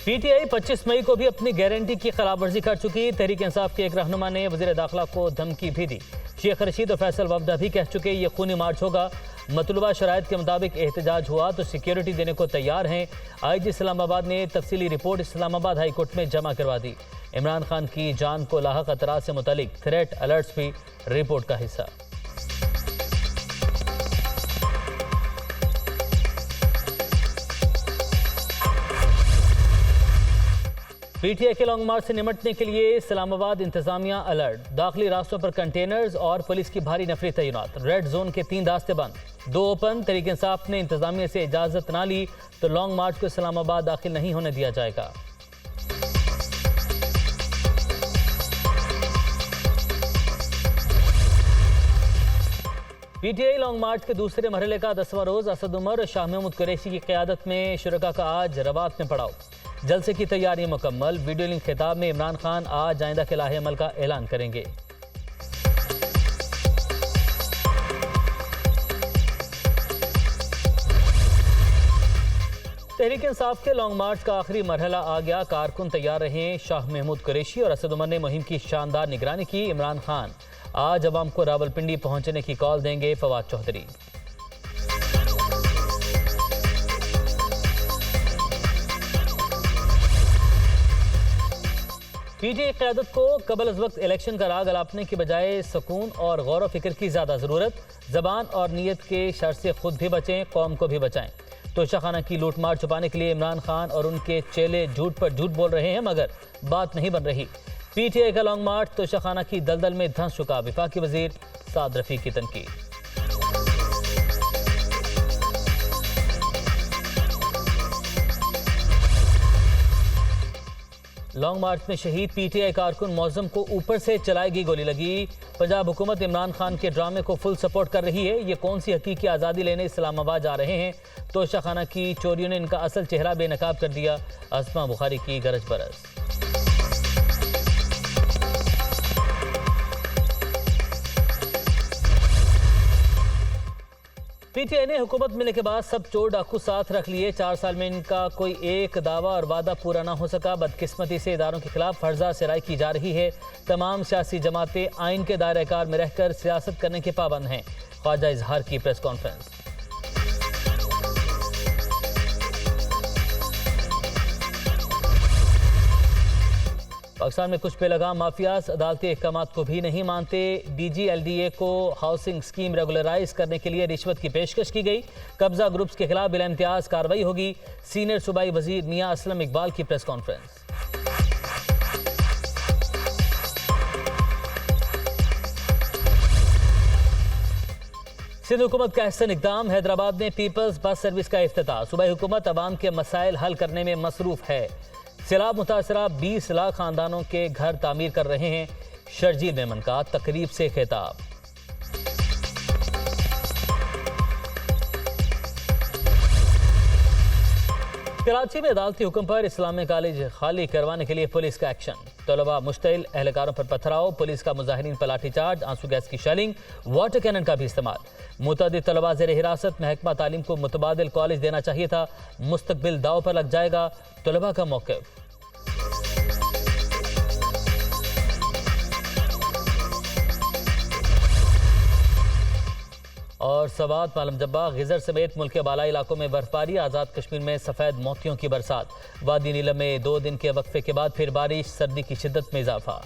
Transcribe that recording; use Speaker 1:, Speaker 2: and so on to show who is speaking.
Speaker 1: PTI 25 मई को भी अपनी गारंटी की खिलाफवर्जी कर चुकी। तहरीक इंसाफ के एक रहनुमा ने वजीर दाखिला को धमकी भी दी। शेख रशीद और फैसल वफदा भी कह चुके ये खूनी मार्च होगा। मतलूबा शराइत के मुताबिक एहतजाज हुआ तो सिक्योरिटी देने को तैयार हैं। आईजी इस्लामाबाद ने तफसीली रिपोर्ट इस्लामाबाद हाई कोर्ट में जमा करवा दी। इमरान खान की जान को लाहक खतरा से मुतालिक थ्रेट अलर्ट्स भी रिपोर्ट का हिस्सा। पीटीआई के लॉन्ग मार्च से निपटने के लिए इस्लामाबाद इंतजामिया अलर्ट। दाखिली रास्तों पर कंटेनर्स और पुलिस की भारी नफरी तैनात। रेड जोन के 3 रास्ते बंद, 2 ओपन। तहरीक इंसाफ ने इंतजामिया से इजाजत ना ली तो लॉन्ग मार्च को इस्लामाबाद दाखिल नहीं होने दिया जाएगा। पीटीआई लॉन्ग मार्च के दूसरे मरहले का 10वां रोज असद उमर और शाह महमूद कुरैशी की क़यादत में शुरका का आज रवात में पड़ाव। जलसे की तैयारी मुकम्मल। वीडियो लिंक खिताब में इमरान खान आज आइंदा के लाहे अमल का ऐलान करेंगे। तहरीक इंसाफ के लॉन्ग मार्च का आखिरी मरहला आ गया। कारकुन तैयार रहे। शाह महमूद कुरैशी और असद उमर ने मुहिम की शानदार निगरानी की। इमरान खान आज अवाम को रावलपिंडी पहुंचने की कॉल देंगे। फवाद चौधरी। पीटीआई क़यादत को कबल अज़ वक्त इलेक्शन का राग अलापने की बजाय सुकून और गौर व फिक्र की ज़्यादा ज़रूरत। ज़बान और नीयत के शर से खुद भी बचें, कौम को भी बचाएं। तोशाखाना की लूटमार छुपाने के लिए इमरान खान और उनके चेले झूठ पर झूठ बोल रहे हैं मगर बात नहीं बन रही। पीटीआई का लॉन्ग मार्च तोशाखाना की दलदल में धंस चुका। वफाकी वजीर साद रफीक की तनकीद। लॉन्ग मार्च में शहीद पीटीआई कारकुन मौजम को ऊपर से चलाएगी गोली लगी। पंजाब हुकूमत इमरान खान के ड्रामे को फुल सपोर्ट कर रही है। ये कौन सी हकीकी आज़ादी लेने इस्लामाबाद जा रहे हैं। तोशाखाना की चोरियों ने इनका असल चेहरा बेनकाब कर दिया। अस्मा बुखारी की गरज बरस। पीटीआई ने हुकूमत मिलने के बाद सब चोर डाकू साथ रख लिए। 4 साल में इनका कोई एक दावा और वादा पूरा ना हो सका। बदकिस्मती से इदारों के खिलाफ फर्जा सिराई की जा रही है। तमाम सियासी जमातें आइन के दायरे कार में रहकर सियासत करने के पाबंद हैं। ख्वाजा इजहार की प्रेस कॉन्फ्रेंस। पाकिस्तान में कुछ बेलगाम माफियाज अदालती अहकामात को भी नहीं मानते। DGLDA को हाउसिंग स्कीम रेगुलराइज करने के लिए रिश्वत की पेशकश की गई। कब्जा ग्रुप्स के खिलाफ बिला इम्तियाज कार्रवाई होगी। सीनियर सूबाई वजीर मियां असलम इकबाल की प्रेस कॉन्फ्रेंस। सिंध हुकूमत का अहसन इकदाम। हैदराबाद में पीपल्स बस सर्विस का इफ्तिताह। सूबाई हुकूमत अवाम के मसाइल हल करने में मसरूफ है। सैलाब मुतासरा 20 लाख खानदानों के घर तामीर कर रहे हैं। शर्जील मेमन का तकरीब से खिताब। कराची में अदालती हुक्म पर इस्लामिक कॉलेज खाली करवाने के लिए पुलिस का एक्शन। तलबा मुश्तिल, एहलकारों पर पथराव, पुलिस का मुजाहिरीन पर लाठीचार्ज, आंसू गैस की शेलिंग, वाटर कैनन का भी इस्तेमाल। मुतअद्दिद तलबा ज़ेर हिरासत। महकमा तालीम को मुतबादिल कॉलेज देना चाहिए था। मुस्तकबिल दाव पर लग जाएगा। तलबा का मौक़िफ़। और सवात, मालम जब्बा, गिजर समेत मुल्क के बालाई इलाकों में बर्फबारी। आज़ाद कश्मीर में सफ़ेद मोतियों की बरसात। वादी नीलम में 2 दिन के वक्फे के बाद फिर बारिश। सर्दी की शिद्दत में इजाफा।